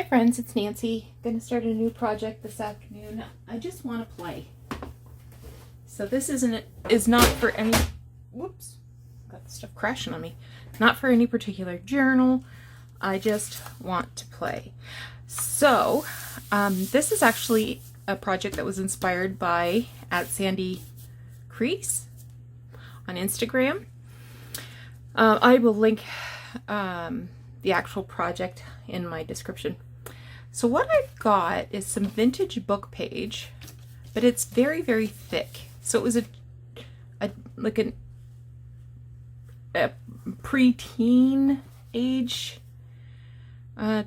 friends, it's Nancy. Gonna start a new project this afternoon. I just want to play. So this is not for any, whoops, got the stuff crashing on me. Not for any particular journal. I just want to play. So this is actually a project that was inspired by @SandyCrease on Instagram. I will link the actual project in my description. So what I've got is some vintage book page, but it's very, very thick. So it was a preteen age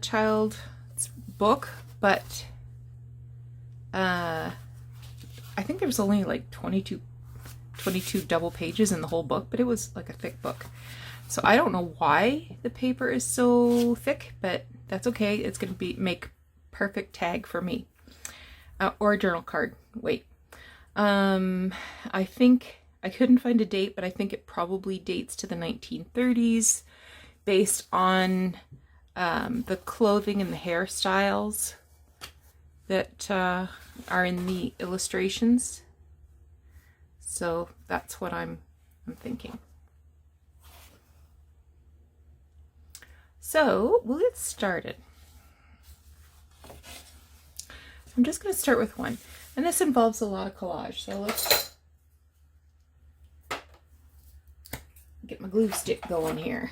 child's book, but I think there was only like 22 double pages in the whole book, but it was like a thick book. So I don't know why the paper is so thick, but that's okay. It's going to make perfect tag for me. Or a journal card. Wait. I think I couldn't find a date, but I think it probably dates to the 1930s based on the clothing and the hairstyles that are in the illustrations. So that's what I'm thinking. So we'll get started. I'm just going to start with one, and this involves a lot of collage. So let's get my glue stick going here.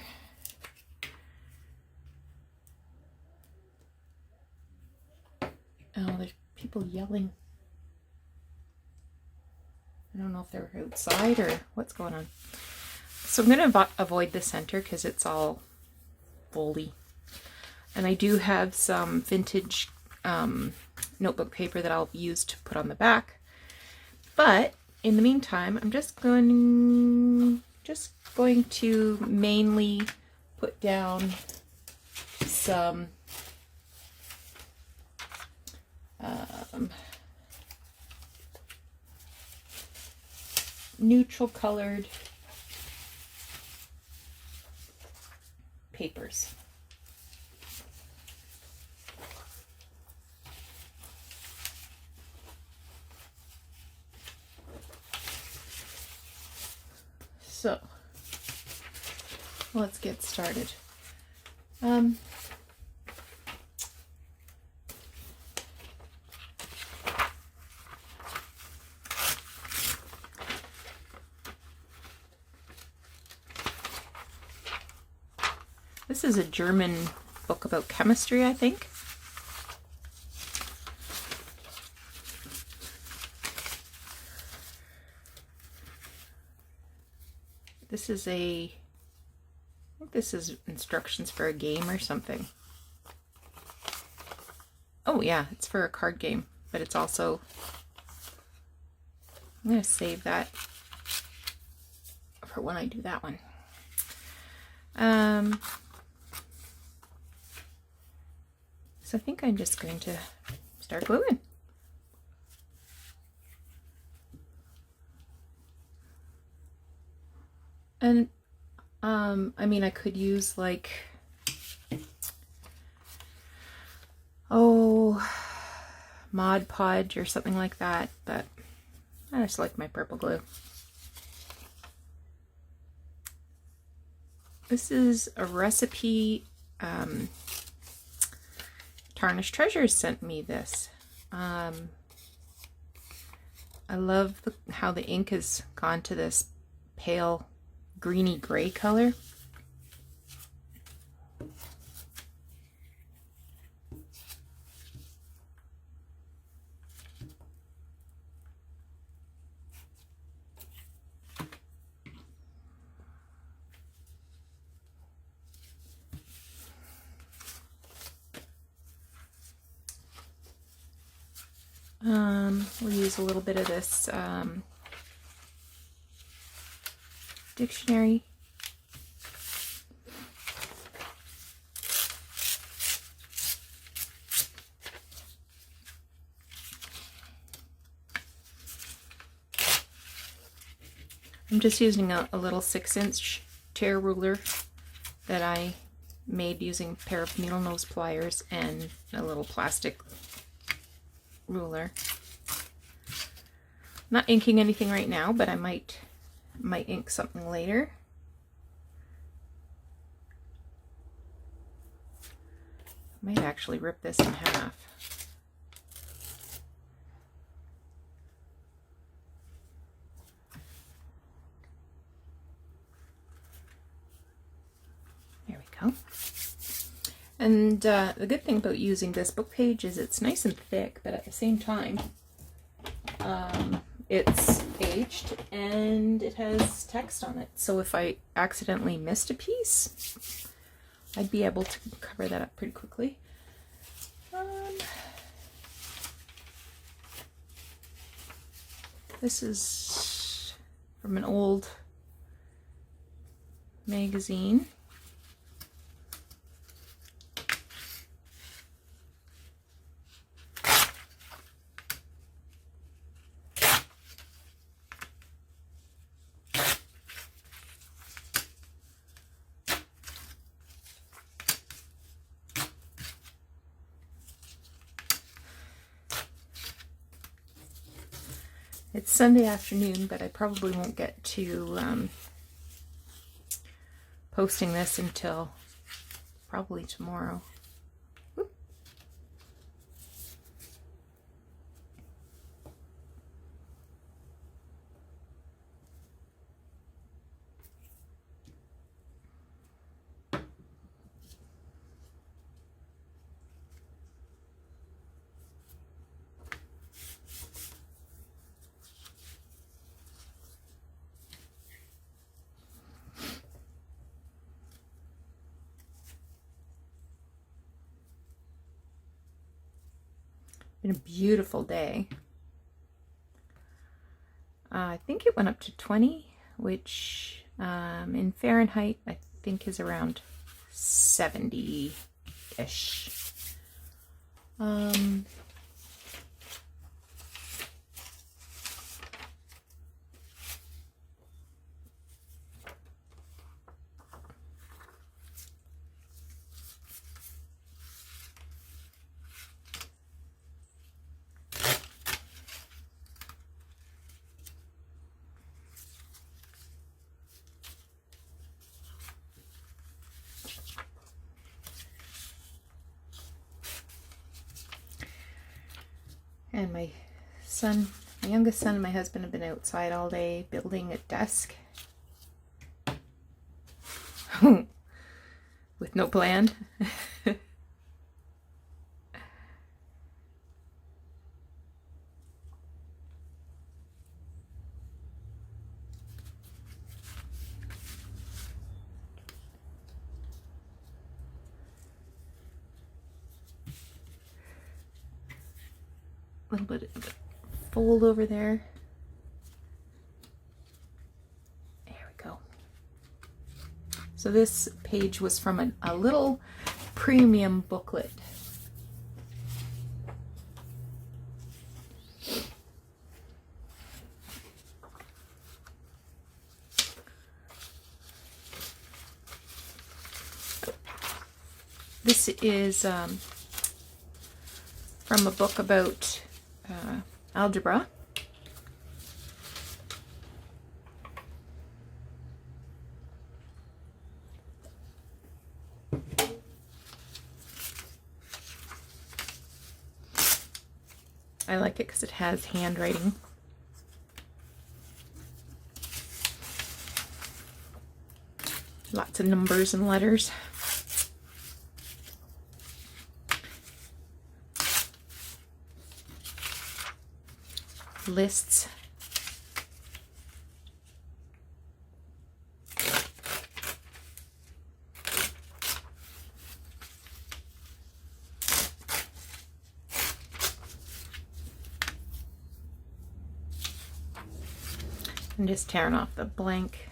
Oh, there's people yelling. I don't know if they're outside or what's going on. So I'm going to avoid the center because it's all foldy. And I do have some vintage notebook paper that I'll use to put on the back. But in the meantime, I'm just going to mainly put down some neutral colored papers. So let's get started. This is a German book about chemistry, I think. I think this is instructions for a game or something. Oh yeah, it's for a card game, but it's also, I'm going to save that for when I do that one. So I think I'm just going to start gluing. And I mean, I could use like, Mod Podge or something like that, but I just like my purple glue. This is a recipe. Tarnished Treasures sent me this. I love how the ink has gone to this pale greeny gray color. We'll use a little bit of this dictionary. I'm just using a little 6-inch tear ruler that I made using a pair of needle nose pliers and a little plastic ruler. Not inking anything right now, but I might ink something later. I might actually rip this in half. There we go. And the good thing about using this book page is it's nice and thick, but at the same time, it's aged and it has text on it. So if I accidentally missed a piece, I'd be able to cover that up pretty quickly. This is from an old magazine. It's Sunday afternoon, but I probably won't get to posting this until probably tomorrow. Whoop. Been a beautiful day. I think it went up to 20, which in Fahrenheit I think is around 70-ish. And my youngest son and my husband have been outside all day building a desk with no plan. A little bit of fold over there. There we go. So this page was from a little premium booklet. This is from a book about algebra. I like it because it has handwriting. Lots of numbers and letters. Lists. I'm just tearing off the blank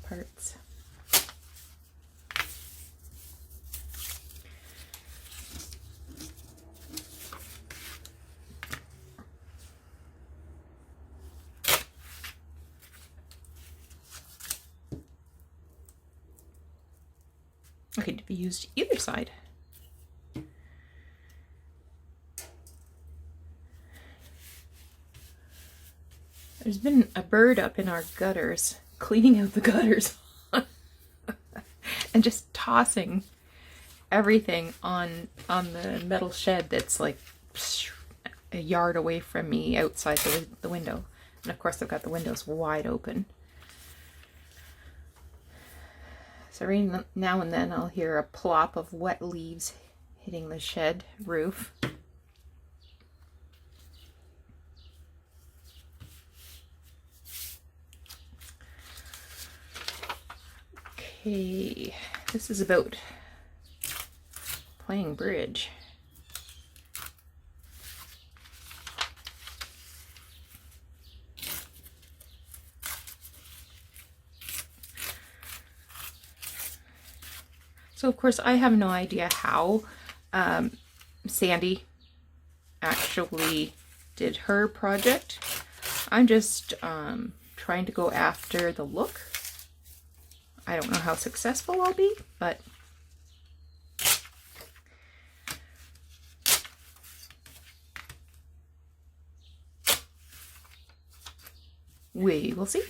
parts. could be used either side. There's been a bird up in our gutters, cleaning out the gutters and just tossing everything on the metal shed that's like a yard away from me outside the window. And of course I've got the windows wide open. So every now and then I'll hear a plop of wet leaves hitting the shed roof. Okay, this is about playing bridge. So of course I have no idea how Sandy actually did her project. I'm just trying to go after the look. I don't know how successful I'll be, but we will see.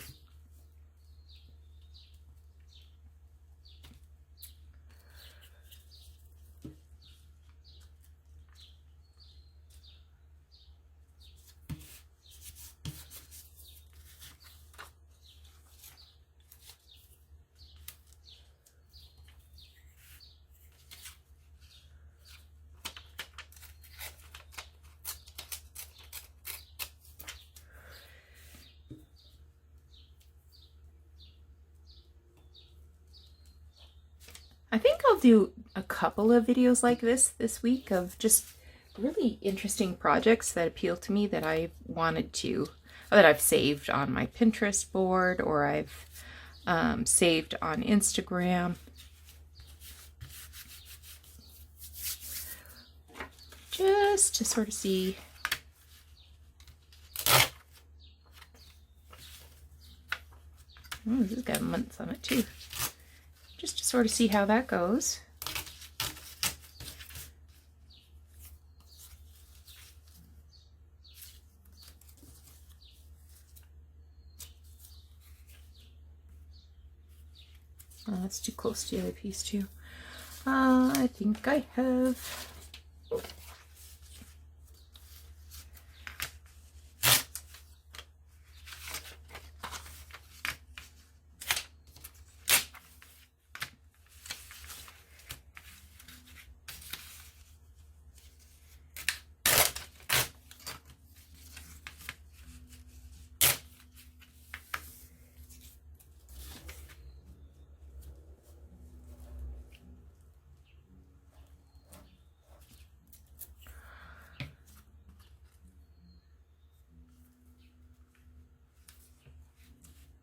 I think I'll do a couple of videos like this week of just really interesting projects that appeal to me that I wanted to, that I've saved on my Pinterest board or I've saved on Instagram. Just to sort of see this has got months on it too. Just to sort of see how that goes. Oh, that's too close to the other piece too. I think I have...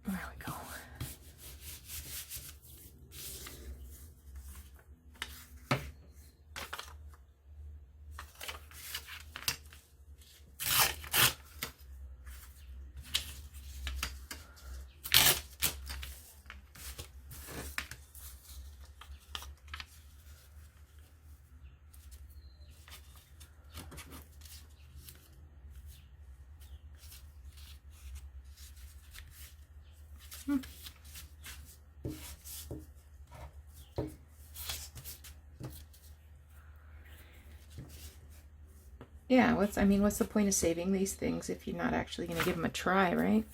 There we go. Yeah, what's the point of saving these things if you're not actually going to give them a try, right?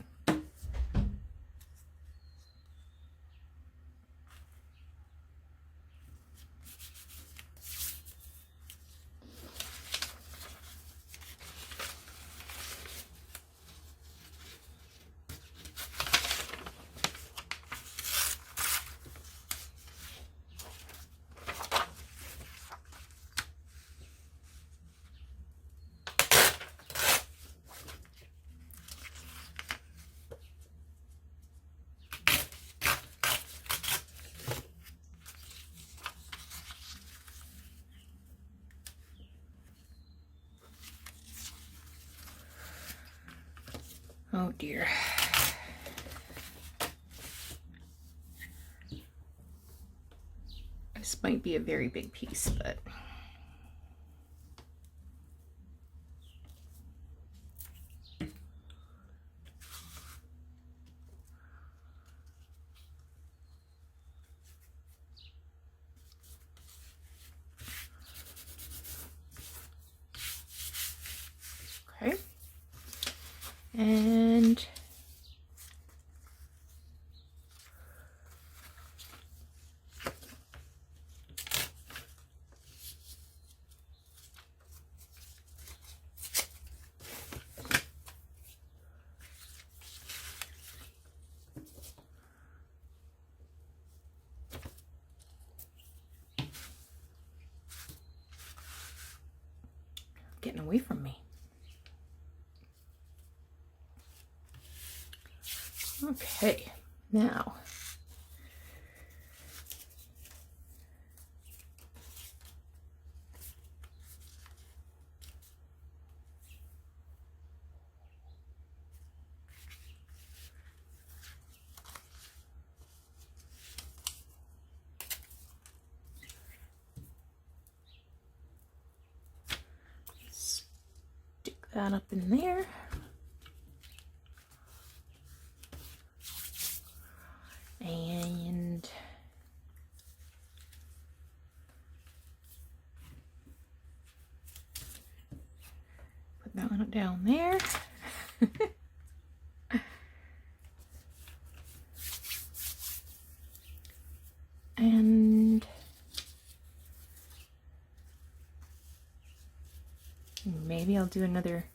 Oh dear. might be a very big piece, but okay. And getting away from me. Okay, now stick that up in there. And put that one down there. And maybe I'll do another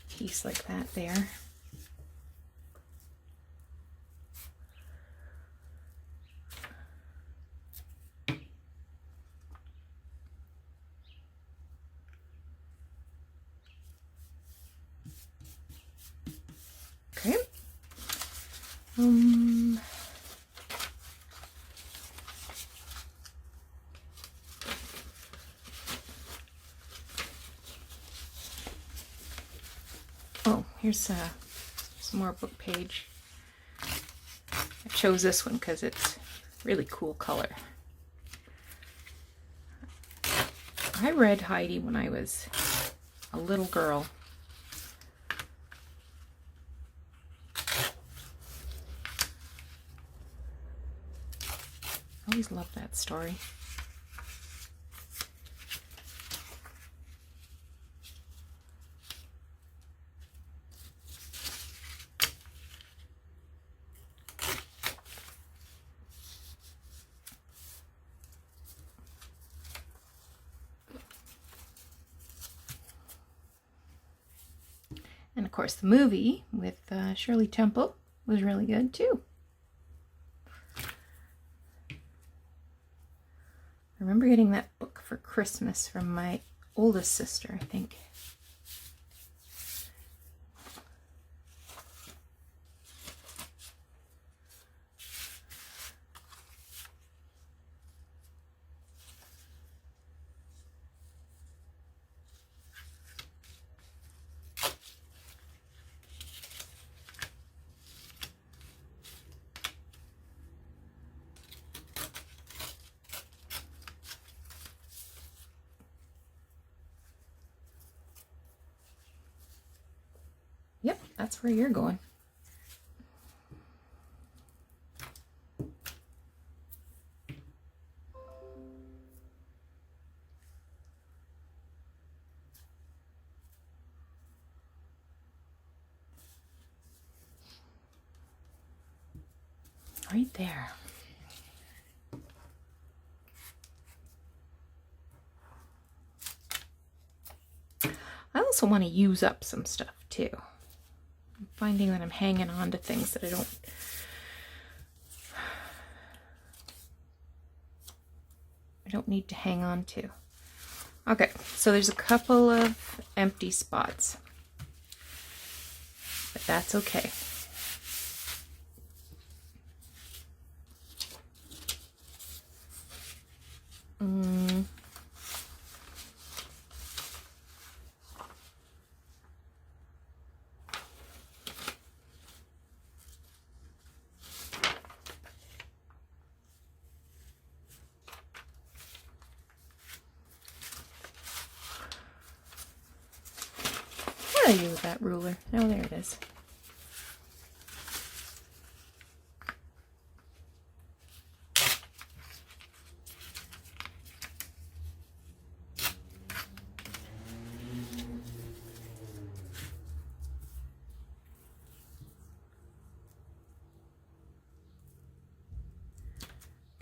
piece like that there. Okay. Oh, here's some more book page. I chose this one because it's really cool color. I read Heidi when I was a little girl. I always loved that story. And of course the movie with Shirley Temple was really good too. I remember getting that book for Christmas from my oldest sister, I think. Yep, that's where you're going. Right there. I also want to use up some stuff too. I'm finding that I'm hanging on to things that I don't need to hang on to. Okay, so there's a couple of empty spots, but that's okay. What did I do with that ruler? Oh, there it is.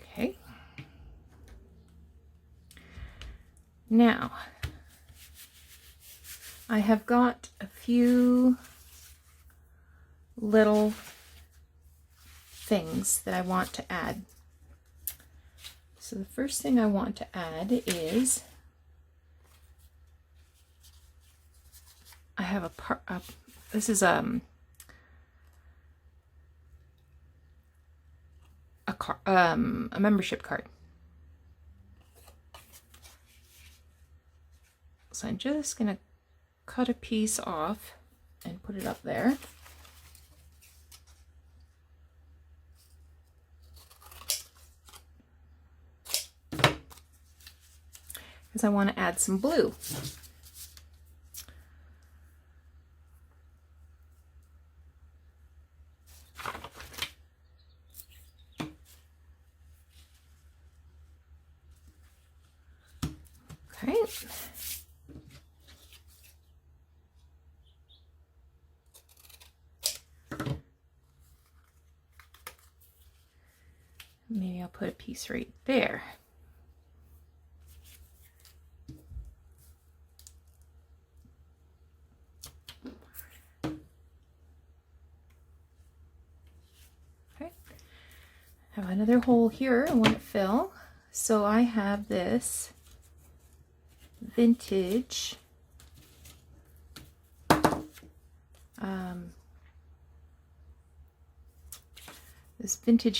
Okay. Now, I have got a few little things that I want to add. So the first thing I want to add is I have this is a membership card. So I'm just gonna cut a piece off and put it up there. Because I want to add some blue. Okay. Maybe I'll put a piece right there. Okay. I have another hole here I want to fill. So I have this vintage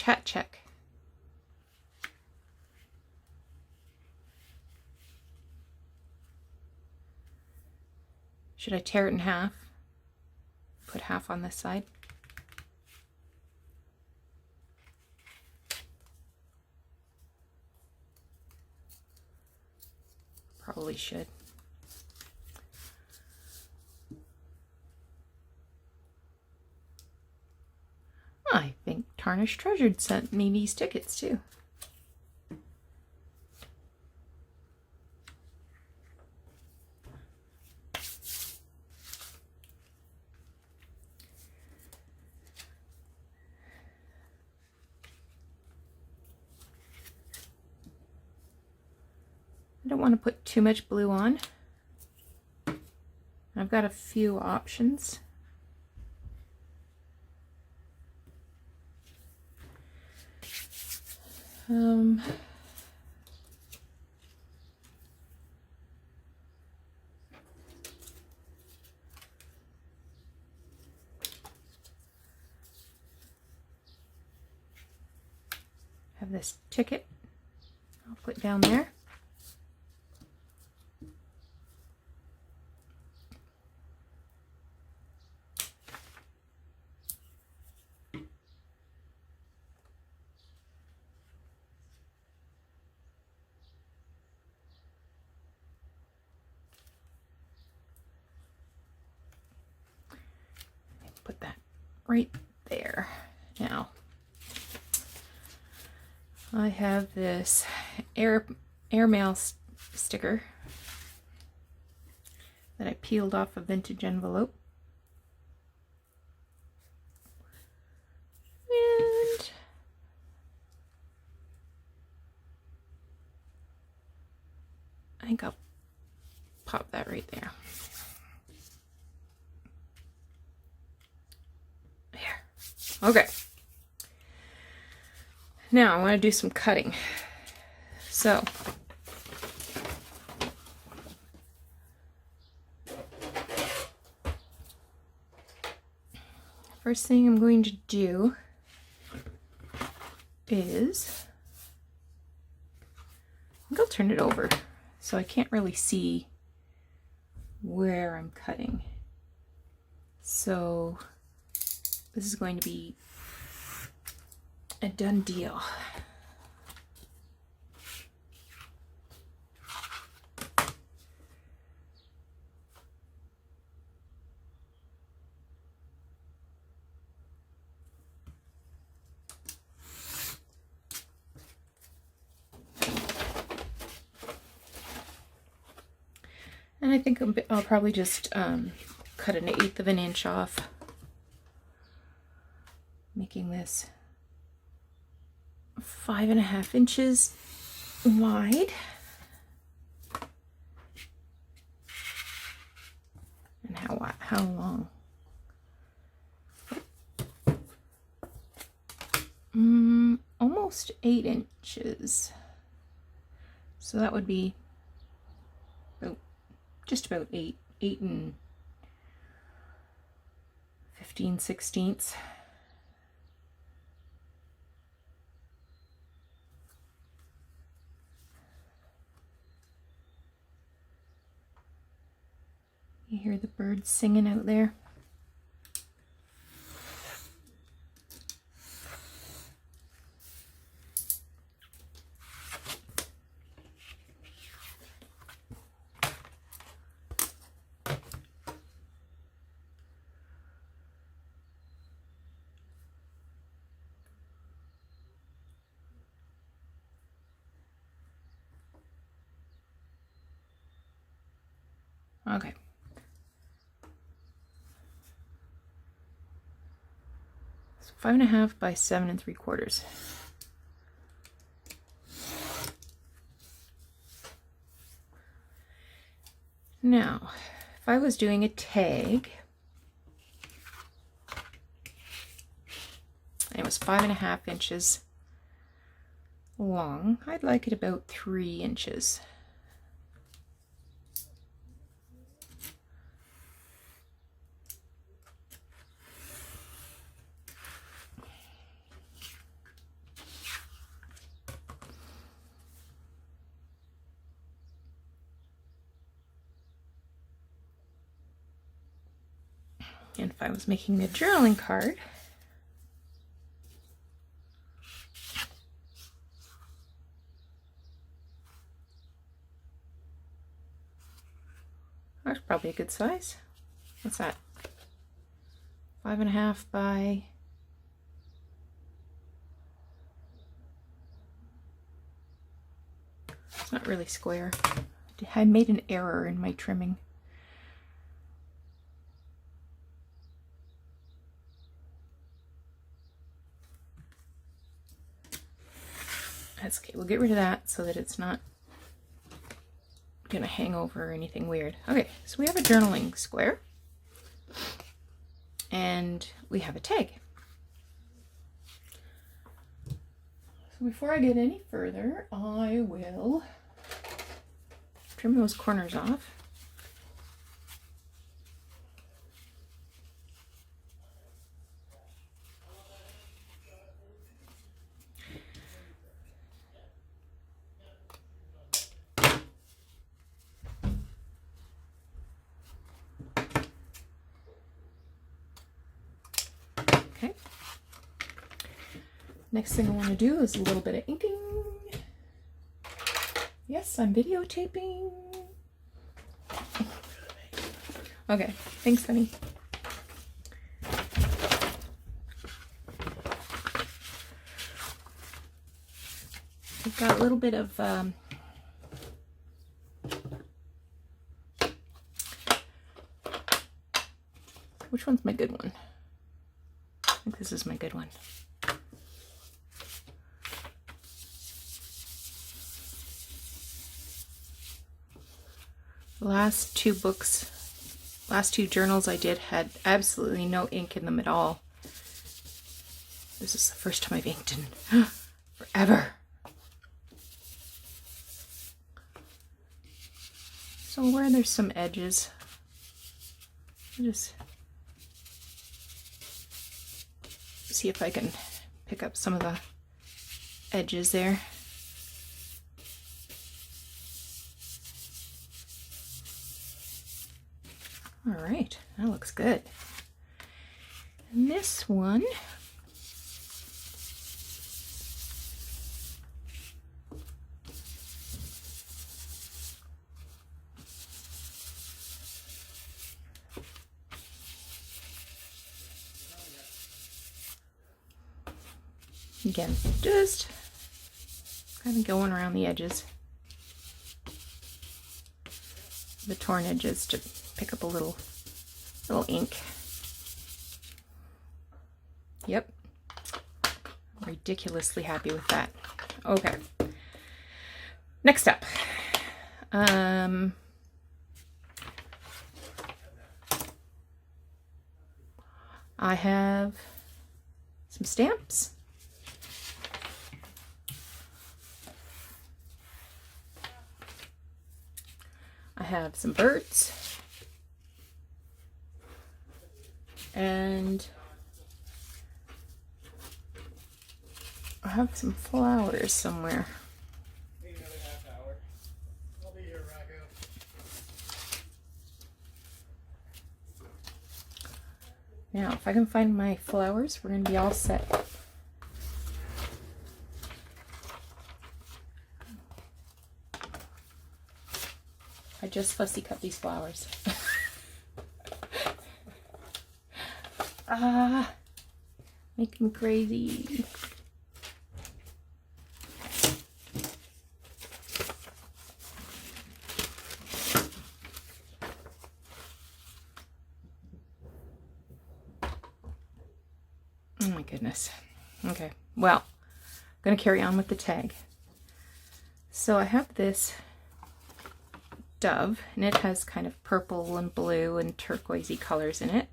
hat check. Should I tear it in half? Put half on this side? Probably should. I think Tarnished Treasured sent me these tickets too. I don't want to put too much blue on. I've got a few options. Have this ticket. I'll put down there. Put that right there. Now, I have this airmail sticker that I peeled off a vintage envelope. And I think I'll pop that right there. Okay, now I want to do some cutting. So, first thing I'm going to do is, I think I'll turn it over so I can't really see where I'm cutting. So this is going to be a done deal. I think I'll probably just cut 1/8 of an inch off, making this 5.5 inches wide. And how long? Almost 8 inches. So that would be just about 8 and 15/16. You hear the birds singing out there? Okay. So 5.5 by 7 3/4. Now, if I was doing a tag, and it was 5.5 inches long, I'd like it about 3 inches. And if I was making a journaling card, that's probably a good size. What's that? 5.5 by... It's not really square. I made an error in my trimming. That's okay, we'll get rid of that so that it's not gonna hang over or anything weird. Okay, so we have a journaling square and we have a tag. So before I get any further, I will trim those corners off. Next thing I want to do is a little bit of inking. Yes, I'm videotaping. Okay, thanks, honey. I've got a little bit of which one's my good one? I think this is my good one. Last two journals I did had absolutely no ink in them at all. This is the first time I've inked in forever. So where there's some edges, I'll just see if I can pick up some of the edges there. All right, that looks good. And this one, again, just kind of going around the edges. the torn edges to pick up a little ink. Yep. I'm ridiculously happy with that. Okay. Next up. I have some stamps. I have some birds. And I have some flowers somewhere. Now, if I can find my flowers, we're going to be all set. I just fussy cut these flowers. Make me crazy. Oh my goodness. Okay, well, I'm going to carry on with the tag. So I have this dove, and it has kind of purple and blue and turquoisey colors in it.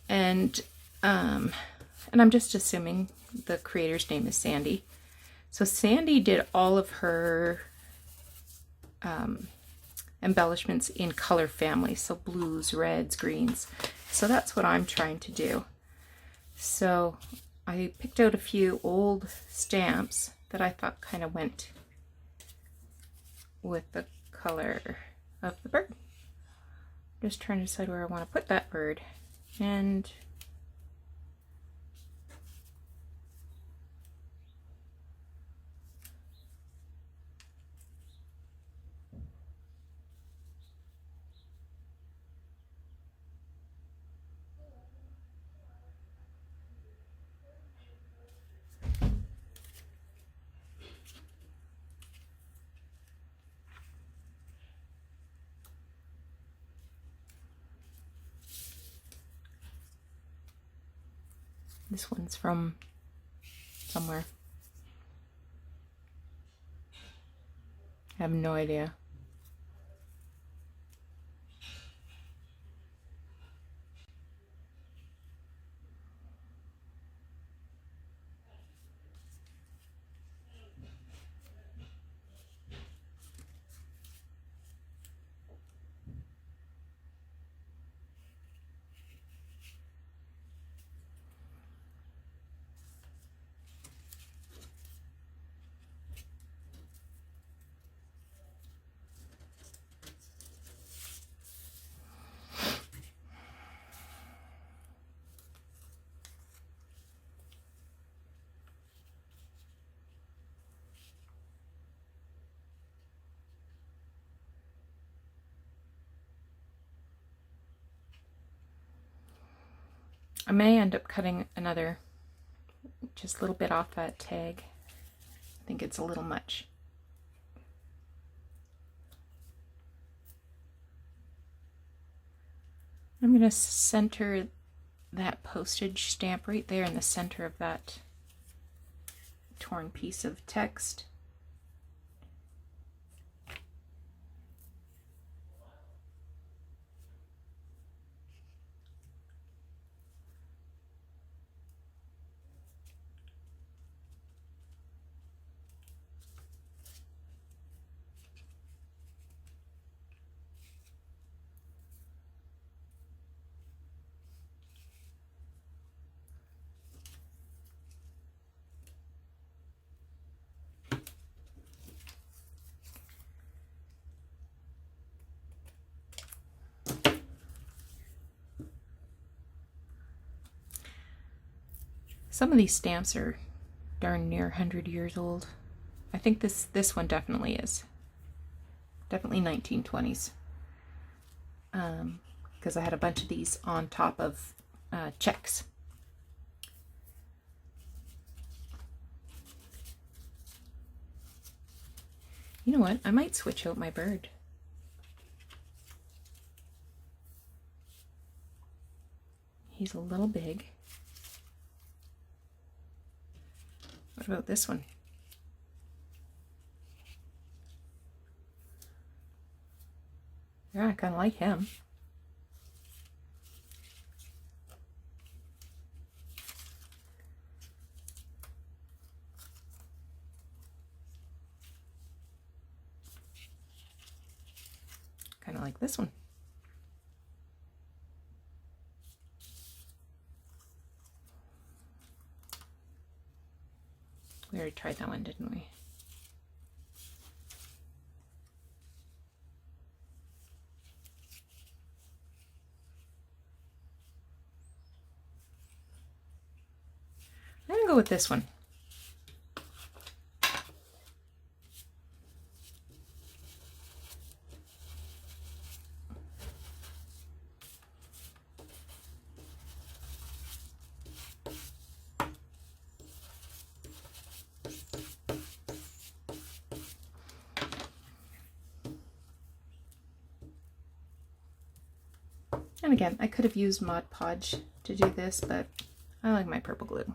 And I'm just assuming the creator's name is Sandy. So Sandy did all of her embellishments in color families, so blues, reds, greens. So that's what I'm trying to do. So I picked out a few old stamps that I thought kind of went with the color of the bird. Just trying to decide where I want to put that bird. And this one's from somewhere. I have no idea. I may end up cutting another, just a little bit off that tag. I think it's a little much. I'm going to center that postage stamp right there in the center of that torn piece of text. Some of these stamps are darn near 100 years old. I think this one definitely is. Definitely 1920s. Because I had a bunch of these on top of checks. You know what? I might switch out my bird. He's a little big. What about this one? Yeah, I kind of like him. Kind of like this one. We already tried that one, didn't we? I'm gonna go with this one. And again, I could have used Mod Podge to do this, but I like my purple glue.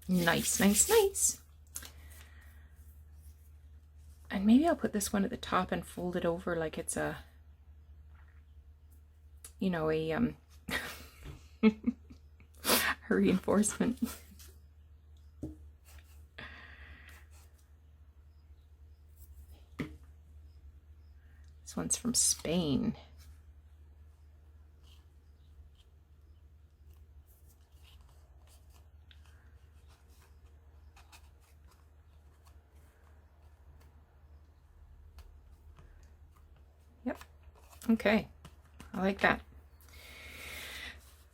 Nice, nice, nice. And maybe I'll put this one at the top and fold it over like it's a, you know, a a reinforcement. This one's from Spain. Yep. Okay. I like that.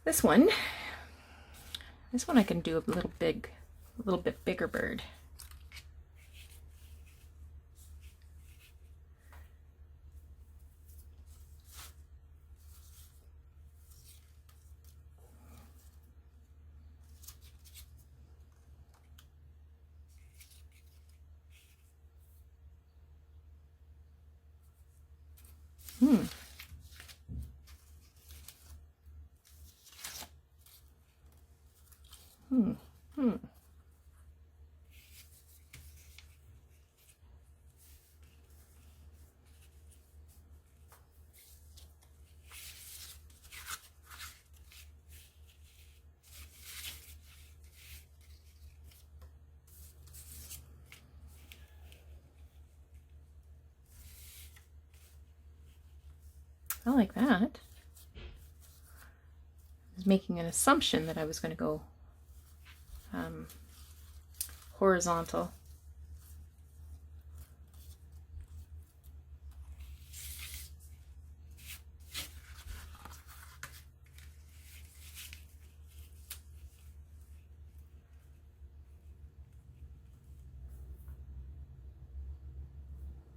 This one I can do a little bit bigger bird. Hmm. I like that. I was making an assumption that I was going to go horizontal.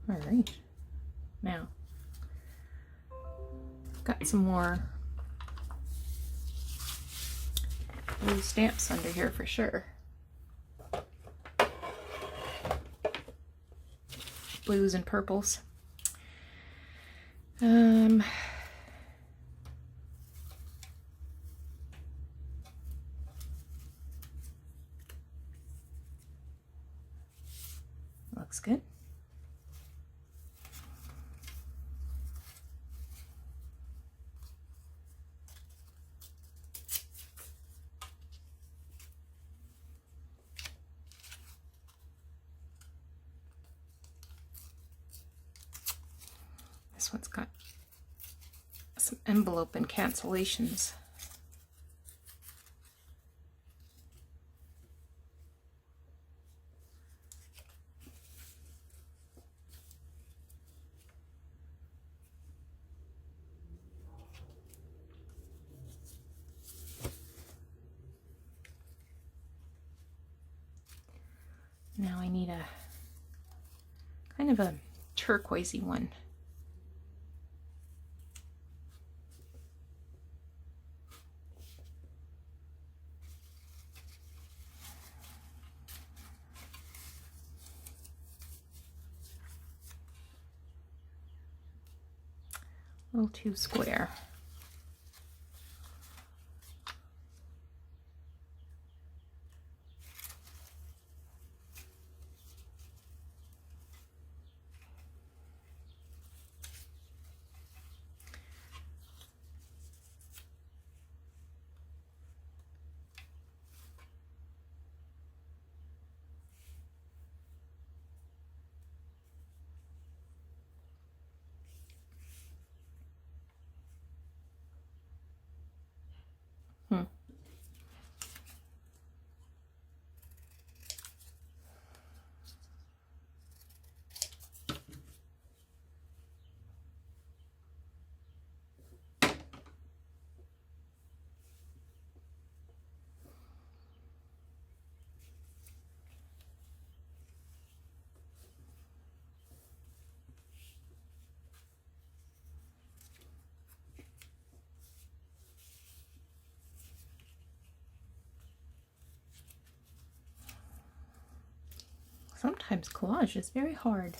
All right, now got some more blue stamps under here for sure. Blues and purples. Looks good. This one's got some envelope and cancellations. Now I need a kind of a turquoisey one. little too square. Sometimes collage is very hard.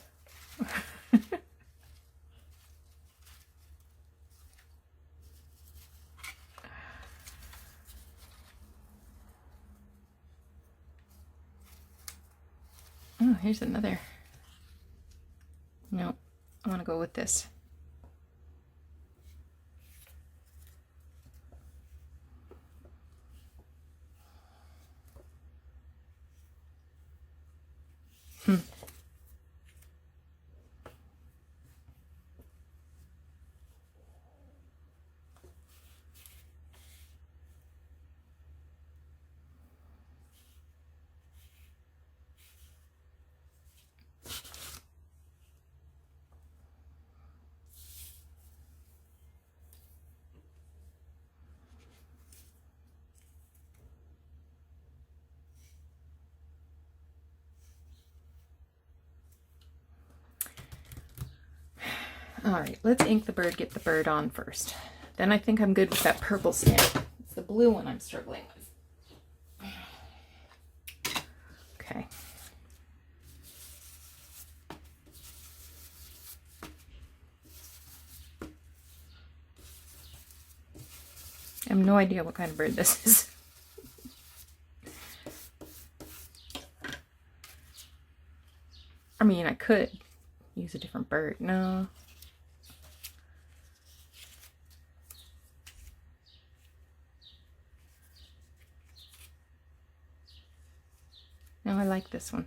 Oh, here's another. No, I want to go with this. All right, let's ink the bird, get the bird on first. Then I think I'm good with that purple stamp. It's the blue one I'm struggling with. Okay. I have no idea what kind of bird this is. I mean, I could use a different bird. No. No, I like this one.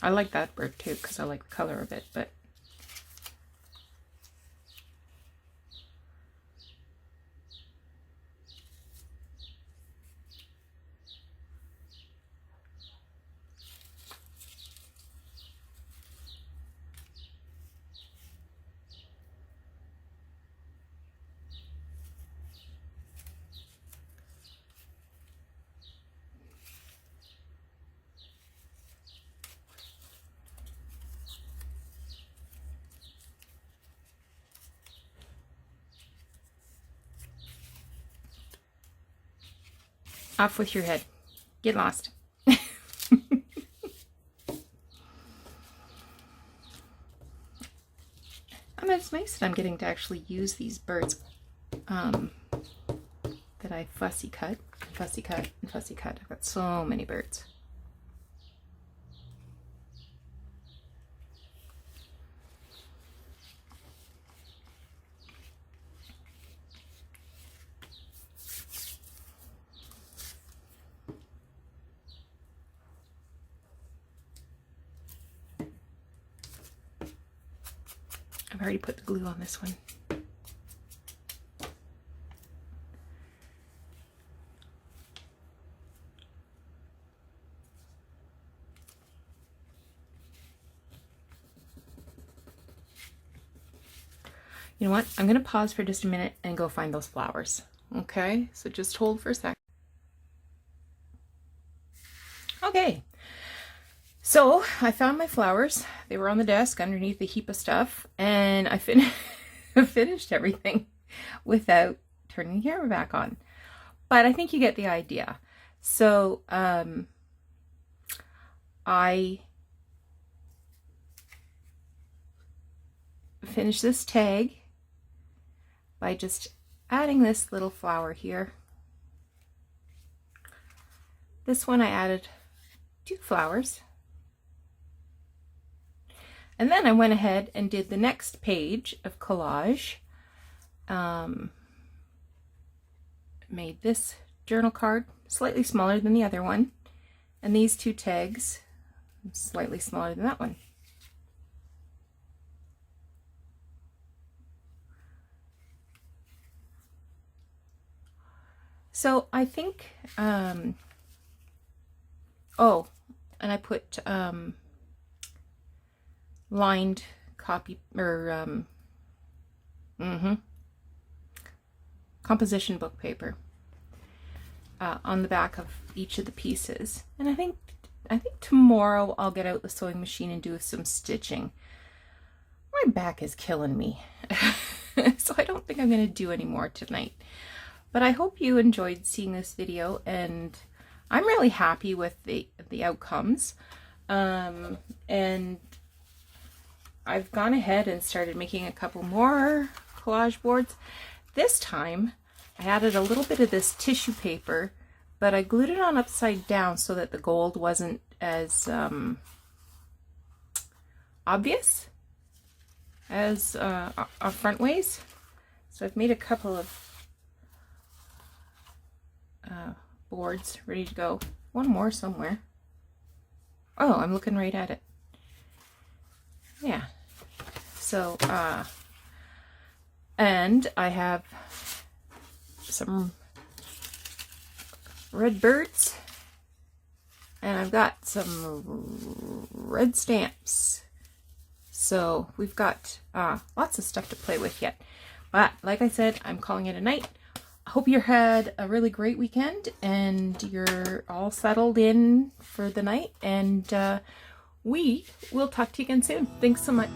I like that bird too because I like the color of it, but off with your head. Get lost. I mean, it's nice that I'm getting to actually use these birds that I fussy cut, fussy cut, and fussy cut. I've got so many birds. I've already put the glue on this one. You know what? I'm going to pause for just a minute and go find those flowers. Okay, so just hold for a sec. Okay, so I found my flowers. They were on the desk underneath the heap of stuff, and I finished everything without turning the camera back on. But I think you get the idea. So I finished this tag. by just adding this little flower here. This one I added 2 flowers. And then I went ahead and did the next page of collage. Made this journal card slightly smaller than the other one, and these 2 tags slightly smaller than that one. So I think, oh, and I put lined copy or composition book paper on the back of each of the pieces. And I think tomorrow I'll get out the sewing machine and do some stitching. My back is killing me. So I don't think I'm going to do any more tonight. But I hope you enjoyed seeing this video, and I'm really happy with the outcomes. And I've gone ahead and started making a couple more collage boards. This time I added a little bit of this tissue paper, but I glued it on upside down so that the gold wasn't as obvious as front ways. So I've made a couple of boards ready to go. One more somewhere. Oh, I'm looking right at it. Yeah. So, and I have some red birds, and I've got some red stamps. So we've got lots of stuff to play with yet. But like I said, I'm calling it a night. I hope you had a really great weekend and you're all settled in for the night, and we will talk to you again soon. Thanks so much.